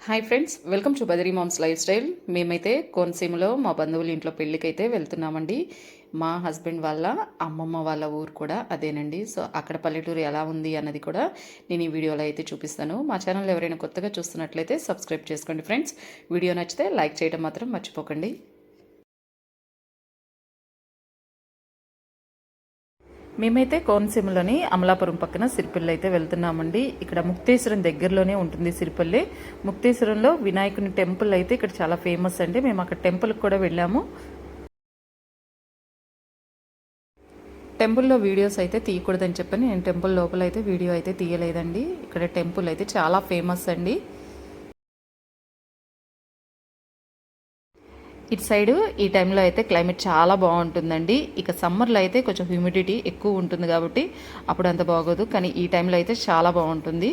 Hi friends, welcome to Badari moms lifestyle. మేమైతే కోనసీమలో మా బంధువుల ఇంట్లో పెళ్ళికైతే వెళ్తున్నామండి. మా హస్బెండ్ వాళ్ళ అమ్మమ్మ వాళ్ళ ఊరు కూడా అదేనండి. సో అక్కడ పల్లెటూరు ఎలా ఉంది అన్నది కూడా నేను ఈ వీడియోలో అయితే చూపిస్తాను. మా ఛానల్ ఎవరైనా కొత్తగా చూస్తున్నట్లయితే సబ్స్క్రైబ్ చేసుకోండి ఫ్రెండ్స్. వీడియో నచ్చితే లైక్ చేయడం మాత్రం మర్చిపోకండి. మేమైతే కోనసీమలోని అమలాపురం పక్కన సిరిపల్లి అయితే వెళ్తున్నామండి. ఇక్కడ ముక్తేశ్వరం దగ్గరలోనే ఉంటుంది సిరిపల్లి. ముక్తేశ్వరంలో వినాయకుని టెంపుల్ అయితే ఇక్కడ చాలా ఫేమస్ అండి. మేము అక్కడ టెంపుల్కి కూడా వెళ్ళాము. టెంపుల్లో వీడియోస్ అయితే తీయకూడదని చెప్పని నేను టెంపుల్ లోపల అయితే వీడియో అయితే తీయలేదండి. ఇక్కడ టెంపుల్ అయితే చాలా ఫేమస్ అండి. ఇటు సైడు ఈ టైంలో అయితే క్లైమేట్ చాలా బాగుంటుందండి. ఇక సమ్మర్లో అయితే కొంచెం హ్యూమిడిటీ ఎక్కువ ఉంటుంది కాబట్టి అప్పుడు అంత బాగోదు, కానీ ఈ టైంలో అయితే చాలా బాగుంటుంది.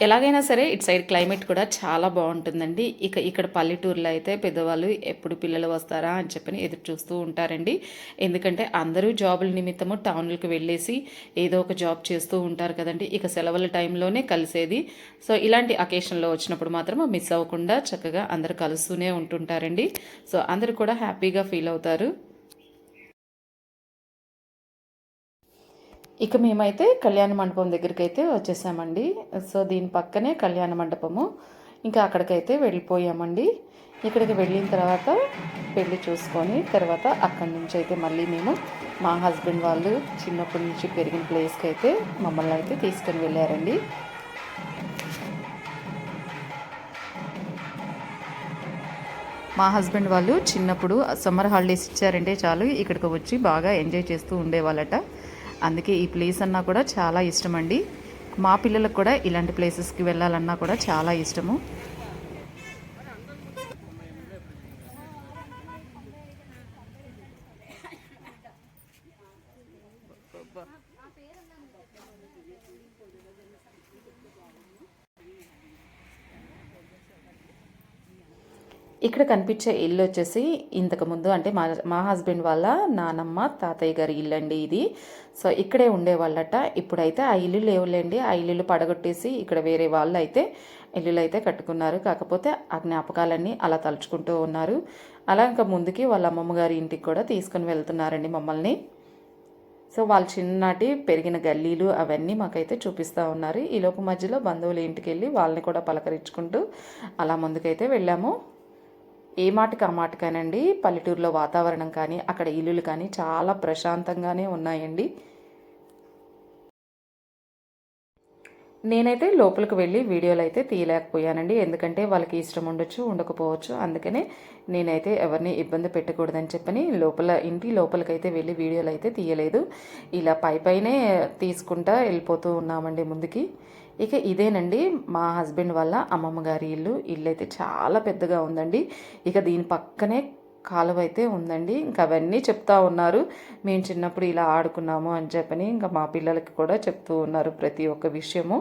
ఎలాగైనా సరే ఇటు సైడ్ క్లైమేట్ కూడా చాలా బాగుంటుందండి. ఇక్కడ పల్లెటూరులో అయితే పెద్దవాళ్ళు ఎప్పుడు పిల్లలు వస్తారా అని చెప్పని ఎదురు చూస్తూ ఉంటారండి. ఎందుకంటే అందరూ జాబుల నిమిత్తము టౌన్లకు వెళ్ళేసి ఏదో ఒక జాబ్ చేస్తూ ఉంటారు కదండి. ఇక సెలవుల టైంలోనే కలిసేది. సో ఇలాంటి అకేషన్లో వచ్చినప్పుడు మాత్రం మిస్ అవ్వకుండా చక్కగా అందరూ కలుస్తూనే ఉంటుంటారండి. సో అందరూ కూడా హ్యాపీగా ఫీల్ అవుతారు. ఇక మేమైతే కళ్యాణ మండపం దగ్గరికి అయితే వచ్చేసామండి. సో దీని పక్కనే కళ్యాణ మండపము. ఇంకా అక్కడికైతే వెళ్ళిపోయామండి. ఇక్కడికి వెళ్ళిన తర్వాత పెళ్ళి చూసుకొని తర్వాత అక్కడి నుంచి అయితే మళ్ళీ మేము మా హస్బెండ్ వాళ్ళు చిన్నప్పటి నుంచి పెరిగిన ప్లేస్కి అయితే మమ్మల్ని అయితే తీసుకొని వెళ్ళారండి. మా హస్బెండ్ వాళ్ళు చిన్నప్పుడు సమ్మర్ హాలిడేస్ ఇచ్చారంటే చాలు ఇక్కడికి వచ్చి బాగా ఎంజాయ్ చేస్తూ ఉండేవాళ్ళట. అందుకే ఈ ప్లేస్ అన్నా కూడా చాలా ఇష్టం అండి. మా పిల్లలకు కూడా ఇలాంటి ప్లేసెస్కి వెళ్ళాలన్నా కూడా చాలా ఇష్టము. ఇక్కడ కనిపించే ఇల్లు వచ్చేసి ఇంతకుముందు అంటే మా హస్బెండ్ వాళ్ళ నానమ్మ తాతయ్య గారి ఇల్లు అండి ఇది. సో ఇక్కడే ఉండేవాళ్ళట. ఇప్పుడైతే ఆ ఇల్లు లేవులేండి. ఆ ఇల్లు పడగొట్టేసి ఇక్కడ వేరే వాళ్ళు అయితే ఇల్లులు అయితే కట్టుకున్నారు. కాకపోతే ఆ జ్ఞాపకాలన్నీ అలా తలుచుకుంటూ ఉన్నారు. అలా ఇంకా ముందుకి వాళ్ళ అమ్మమ్మ గారి ఇంటికి కూడా తీసుకుని వెళ్తున్నారండి మమ్మల్ని. సో వాళ్ళు చిన్ననాటి పెరిగిన గల్లీలు అవన్నీ మాకైతే చూపిస్తూ ఉన్నారు. ఈలోపు మధ్యలో బంధువుల ఇంటికి వెళ్ళి వాళ్ళని కూడా పలకరించుకుంటూ అలా ముందుకైతే వెళ్ళాము. ఏ మాటకి ఆ మాటకానండి, పల్లెటూరులో వాతావరణం కానీ అక్కడ ఇల్లులు కానీ చాలా ప్రశాంతంగానే ఉన్నాయండి. నేనైతే లోపలికి వెళ్ళి వీడియోలు అయితే తీయలేకపోయానండి. ఎందుకంటే వాళ్ళకి ఇష్టం ఉండొచ్చు ఉండకపోవచ్చు. అందుకనే నేనైతే ఎవరిని ఇబ్బంది పెట్టకూడదని చెప్పని ఇంటి లోపలికైతే వెళ్ళి వీడియోలు అయితే తీయలేదు. ఇలా పైనే తీసుకుంటా వెళ్ళిపోతూ ఉన్నామండి ముందుకి. ఇక ఇదేనండి మా హస్బెండ్ వాళ్ళ అమ్మమ్మ గారి ఇల్లు అయితే చాలా పెద్దగా ఉందండి. ఇక దీని పక్కనే కాలువ అయితే ఉందండి. ఇంకా అవన్నీ చెప్తా ఉన్నారు. మేము చిన్నప్పుడు ఇలా ఆడుకున్నాము అని చెప్పని ఇంకా మా పిల్లలకి కూడా చెప్తూ ఉన్నారు ప్రతి ఒక్క విషయము.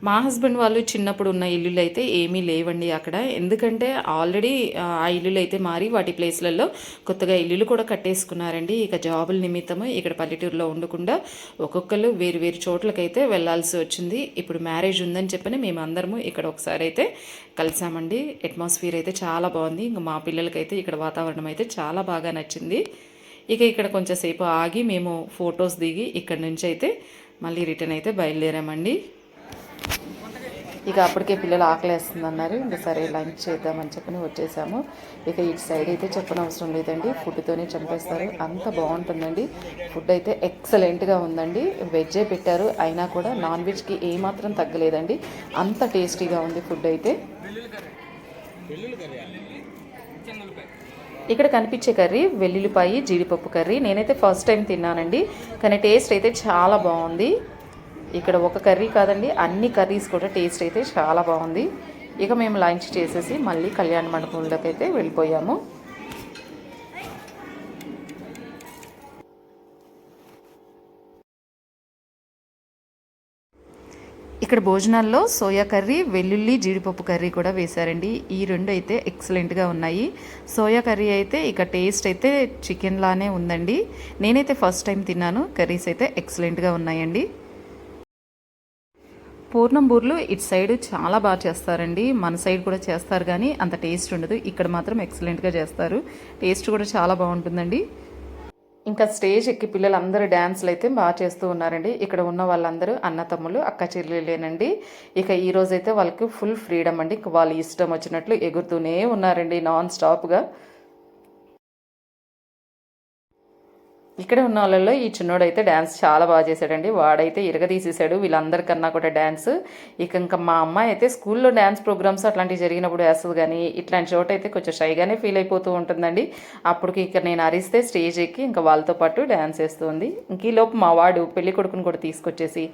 మా హస్బెండ్ వాళ్ళు చిన్నప్పుడు ఉన్న ఇల్లులు అయితే ఏమీ లేవండి అక్కడ. ఎందుకంటే ఆల్రెడీ ఆ ఇల్లులు అయితే మారి వాటి ప్లేస్లలో కొత్తగా ఇల్లులు కూడా కట్టేసుకున్నారండి. ఇక జాబుల నిమిత్తము ఇక్కడ పల్లెటూరులో ఉండకుండా ఒక్కొక్కరు వేరు వేరు చోట్లకైతే వెళ్లాల్సి వచ్చింది. ఇప్పుడు మ్యారేజ్ ఉందని చెప్పని మేము అందరము ఇక్కడ ఒకసారి అయితే కలిసామండి. అట్మాస్ఫియర్ అయితే చాలా బాగుంది. ఇంకా మా పిల్లలకైతే ఇక్కడ వాతావరణం అయితే చాలా బాగా నచ్చింది. ఇక్కడ కొంచెంసేపు ఆగి మేము ఫొటోస్ దిగి ఇక్కడ నుంచి అయితే మళ్ళీ రిటర్న్ అయితే బయలుదేరామండి. అప్పటికే పిల్లలు ఆకలేస్తుంది అన్నారు. ఇంకా సరే లంచ్ చేద్దామని చెప్పని వచ్చేసాము. ఇటు సైడ్ అయితే చెప్పనవసరం లేదండి, ఫుడ్తోనే చంపేస్తారు, అంత బాగుంటుందండి. ఫుడ్ అయితే ఎక్సలెంట్గా ఉందండి. వెజ్జే పెట్టారు అయినా కూడా నాన్ వెజ్కి ఏమాత్రం తగ్గలేదండి. అంత టేస్టీగా ఉంది ఫుడ్ అయితే. ఇక్కడ కనిపించే కర్రీ వెల్లుల్లిపాయి జీడిపప్పు కర్రీ. నేనైతే ఫస్ట్ టైం తిన్నానండి, కానీ టేస్ట్ అయితే చాలా బాగుంది. ఇక్కడ ఒక కర్రీ కాదండి, అన్ని కర్రీస్ కూడా టేస్ట్ అయితే చాలా బాగుంది. మేము లంచ్ చేసేసి మళ్ళీ కళ్యాణ మండపంలోకి అయితే వెళ్ళిపోయాము. ఇక్కడ భోజనాల్లో సోయా కర్రీ, వెల్లుల్లి జీడిపప్పు కర్రీ కూడా వేశారండి. ఈ రెండు అయితే ఎక్సలెంట్గా ఉన్నాయి. సోయా కర్రీ అయితే ఇక టేస్ట్ అయితే చికెన్ లానే ఉందండి. నేనైతే ఫస్ట్ టైం తిన్నాను. కర్రీస్ అయితే ఎక్సలెంట్గా ఉన్నాయండి. పూర్ణం బూర్లు ఇటు సైడ్ చాలా బాగా చేస్తారండి. మన సైడ్ కూడా చేస్తారు కానీ అంత టేస్ట్ ఉండదు. ఇక్కడ మాత్రం ఎక్సలెంట్గా చేస్తారు. టేస్ట్ కూడా చాలా బాగుంటుందండి. ఇంకా స్టేజ్ ఎక్కి పిల్లలందరూ డ్యాన్స్లు అయితే బాగా చేస్తూ ఉన్నారండి. ఇక్కడ ఉన్న వాళ్ళందరూ అన్న తమ్ముళ్ళు, అక్క చెల్లెలేనండి. ఇక ఈ రోజైతే వాళ్ళకి ఫుల్ ఫ్రీడమ్ అండి. వాళ్ళు ఇష్టం వచ్చినట్లు ఎగురుతూనే ఉన్నారండి నాన్ స్టాప్గా. ఇక్కడ ఉన్న వాళ్ళల్లో ఈ చిన్నోడు అయితే డ్యాన్స్ చాలా బాగా చేశాడండి. వాడైతే ఇరగదీసేసాడు వీళ్ళందరికన్నా కూడా డ్యాన్స్. ఇంకా మా అమ్మాయి అయితే స్కూల్లో డ్యాన్స్ ప్రోగ్రామ్స్ అట్లాంటివి జరిగినప్పుడు వేస్తుంది, కానీ ఇట్లాంటి చోట అయితే కొంచెం షైగానే ఫీల్ అయిపోతూ ఉంటుందండి. అప్పటికి ఇక నేను అరిస్తే స్టేజ్ ఎక్కి ఇంకా వాళ్ళతో పాటు డ్యాన్స్ వేస్తుంది. ఇంక ఈ లోపు మా వాడు పెళ్లి కొడుకుని కూడా తీసుకొచ్చేసి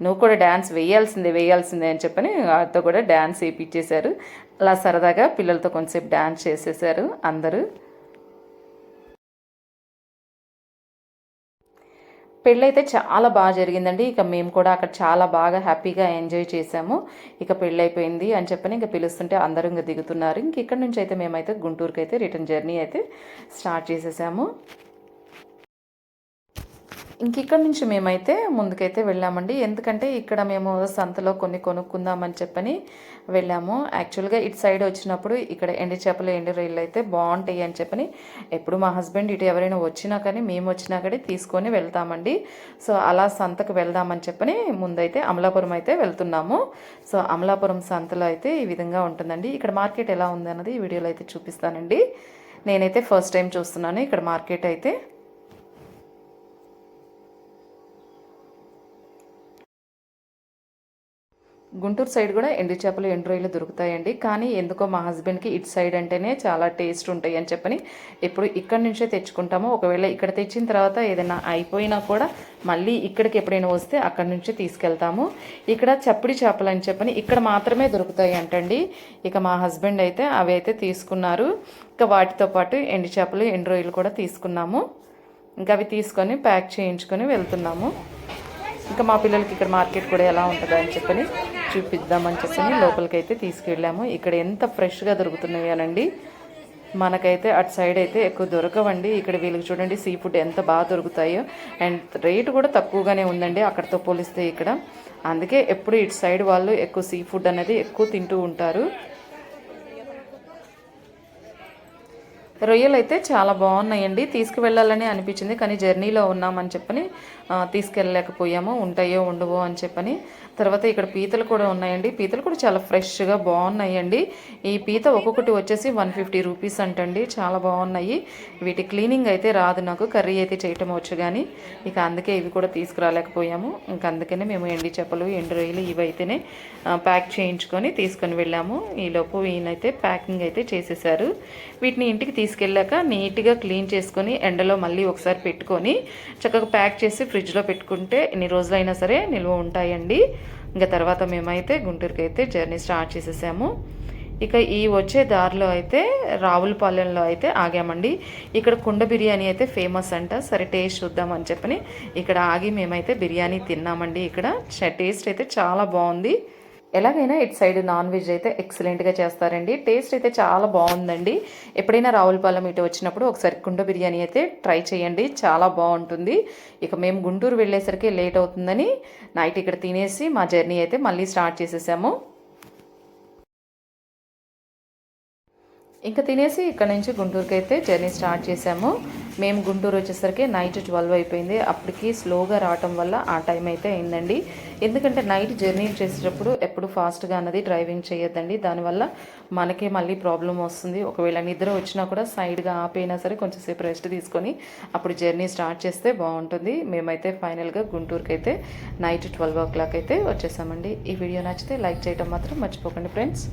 నువ్వు కూడా డ్యాన్స్ వేయాల్సిందే అని చెప్పని వాడితో కూడా డ్యాన్స్ వేయించేశారు. అలా సరదాగా పిల్లలతో కొంచెంసేపు డ్యాన్స్ చేసేసారు అందరూ. పెళ్ళైతే చాలా బాగా జరిగిందండి. ఇక మేము కూడా అక్కడ చాలా బాగా హ్యాపీగా ఎంజాయ్ చేసాము. ఇక పెళ్ళైపోయింది అని చెప్పని ఇంకా పిలుస్తుంటే అందరూ ఇంకా దిగుతున్నారు. ఇంక ఇక్కడ నుంచి అయితే మేమైతే గుంటూరుకి అయితే రిటర్న్ జర్నీ అయితే స్టార్ట్ చేసేసాము. ఇక్కడ నుంచి మేమైతే ముందుకైతే వెళ్ళామండి. ఎందుకంటే ఇక్కడ మేము సంతలో కొన్ని కొనుక్కుందామని చెప్పని వెళ్ళాము. యాక్చువల్గా ఇటు సైడ్ వచ్చినప్పుడు ఇక్కడ ఎండి చేపలు, ఎండి రొయ్యలు అయితే బాగుంటాయి అని చెప్పని ఎప్పుడు మా హస్బెండ్ ఇటు ఎవరైనా వచ్చినా కానీ మేము వచ్చినా కానీ తీసుకొని వెళ్తామండి. సో అలా సంతకు వెళ్దామని చెప్పని ముందైతే అమలాపురం అయితే వెళ్తున్నాము. సో అమలాపురం సంతలో అయితే ఈ విధంగా ఉంటుందండి. ఇక్కడ మార్కెట్ ఎలా ఉంది అన్నది ఈ వీడియోలో అయితే చూపిస్తానండి. నేనైతే ఫస్ట్ టైం చూస్తున్నాను ఇక్కడ మార్కెట్ అయితే. గుంటూరు సైడ్ కూడా ఎండు చేపలు, ఎండు రొయ్యలు దొరుకుతాయండి. కానీ ఎందుకో మా హస్బెండ్కి ఇటు సైడ్ అంటేనే చాలా టేస్ట్ ఉంటాయి అని చెప్పని ఎప్పుడు ఇక్కడి నుంచే తెచ్చుకుంటాము. ఒకవేళ ఇక్కడ తెచ్చిన తర్వాత ఏదైనా అయిపోయినా కూడా మళ్ళీ ఇక్కడికి ఎప్పుడైనా వస్తే అక్కడి నుంచే తీసుకెళ్తాము. ఇక్కడ చప్పిడి చేపలు అని చెప్పని ఇక్కడ మాత్రమే దొరుకుతాయి అంటండి. ఇక మా హస్బెండ్ అయితే అవి అయితే తీసుకున్నారు. ఇక వాటితో పాటు ఎండు చేపలు, ఎండు రొయ్యలు కూడా తీసుకున్నాము. ఇంకా అవి తీసుకొని ప్యాక్ చేయించుకొని వెళ్తున్నాము. ఇంకా మా పిల్లలకి ఇక్కడ మార్కెట్ కూడా ఎలా ఉంటుందో అని చెప్పని చూపిద్దామని చెప్పని లోపలికైతే తీసుకెళ్ళాము. ఇక్కడ ఎంత ఫ్రెష్గా దొరుకుతున్నాయి అనండి. మనకైతే అటు సైడ్ అయితే ఎక్కువ దొరకవండి. ఇక్కడ వీళ్ళకి చూడండి సీ ఫుడ్ ఎంత బాగా దొరుకుతాయో. అండ్ రేటు కూడా తక్కువగానే ఉందండి అక్కడితో పోలిస్తే ఇక్కడ. అందుకే ఎప్పుడు ఇటు సైడ్ వాళ్ళు ఎక్కువ సీ ఫుడ్ అనేది ఎక్కువ తింటూ ఉంటారు. రొయ్యలు అయితే చాలా బాగున్నాయండి. తీసుకువెళ్ళాలని అనిపించింది కానీ జర్నీలో ఉన్నామని చెప్పని తీసుకెళ్ళలేకపోయాము. ఉంటాయో ఉండవో అని చెప్పని. తర్వాత ఇక్కడ పీతలు కూడా ఉన్నాయండి. పీతలు కూడా చాలా ఫ్రెష్గా బాగున్నాయండి. ఈ పీత ఒక్కొక్కటి వచ్చేసి 150 రూపీస్ అంటండి. చాలా బాగున్నాయి. వీటి క్లీనింగ్ అయితే రాదు నాకు, కర్రీ అయితే చేయటం వచ్చు కానీ ఇక అందుకే ఇవి కూడా తీసుకురాలేకపోయాము. ఇంక అందుకనే మేము ఎండి చేపలు, ఎండు రొయ్యలు ఇవి అయితేనే ప్యాక్ చేయించుకొని తీసుకొని వెళ్ళాము. ఈలోపు ఈయనైతే ప్యాకింగ్ అయితే చేసేసారు. వీటిని ఇంటికి తీసుకెళ్ళాక నీట్గా క్లీన్ చేసుకొని ఎండలో మళ్ళీ ఒకసారి పెట్టుకొని చక్కగా ప్యాక్ చేసి ఫ్రిడ్జ్లో పెట్టుకుంటే ఎన్ని రోజులైనా సరే నిల్వ ఉంటాయండి. ఇంకా తర్వాత మేమైతే గుంటూరుకి అయితే జర్నీ స్టార్ట్ చేసేసాము. ఇక ఈ వచ్చే దారిలో అయితే రావులపాలెంలో అయితే ఆగామండి. ఇక్కడ కుండ బిర్యానీ అయితే ఫేమస్ అంట. సరే టేస్ట్ చూద్దామని చెప్పని ఇక్కడ ఆగి మేమైతే బిర్యానీ తిన్నామండి. ఇక్కడ టేస్ట్ అయితే చాలా బాగుంది. ఎలాగైనా ఇటు సైడ్ నాన్ వెజ్ అయితే ఎక్సలెంట్గా చేస్తారండి. టేస్ట్ అయితే చాలా బాగుందండి. ఎప్పుడైనా రావులపాలెం ఇటు వచ్చినప్పుడు ఒకసారి కుండ బిర్యానీ అయితే ట్రై చేయండి, చాలా బాగుంటుంది. ఇక మేము గుంటూరు వెళ్ళేసరికి లేట్ అవుతుందని నైట్ ఇక్కడ తినేసి మా జర్నీ అయితే మళ్ళీ స్టార్ట్ చేసేసాము. ఇంకా తినేసి ఇక్కడ నుంచి గుంటూరుకి అయితే జర్నీ స్టార్ట్ చేసాము. మేము గుంటూరు వచ్చేసరికి నైట్ 12 అయిపోయింది. అప్పటికి స్లోగా రావటం వల్ల ఆ టైం అయితే అయిందండి. ఎందుకంటే నైట్ జర్నీ చేసేటప్పుడు ఎప్పుడు ఫాస్ట్గా అన్నది డ్రైవింగ్ చేయొద్దండి. దానివల్ల మనకే మళ్ళీ ప్రాబ్లం వస్తుంది. ఒకవేళ నిద్ర వచ్చినా కూడా సైడ్గా ఆపైనా సరే కొంచెంసేపు రెస్ట్ తీసుకొని అప్పుడు జర్నీ స్టార్ట్ చేస్తే బాగుంటుంది. మేమైతే ఫైనల్గా గుంటూరుకి అయితే నైట్ 12 o'clock అయితే వచ్చేసామండి. ఈ వీడియో నచ్చితే లైక్ చేయడం మాత్రం మర్చిపోకండి ఫ్రెండ్స్.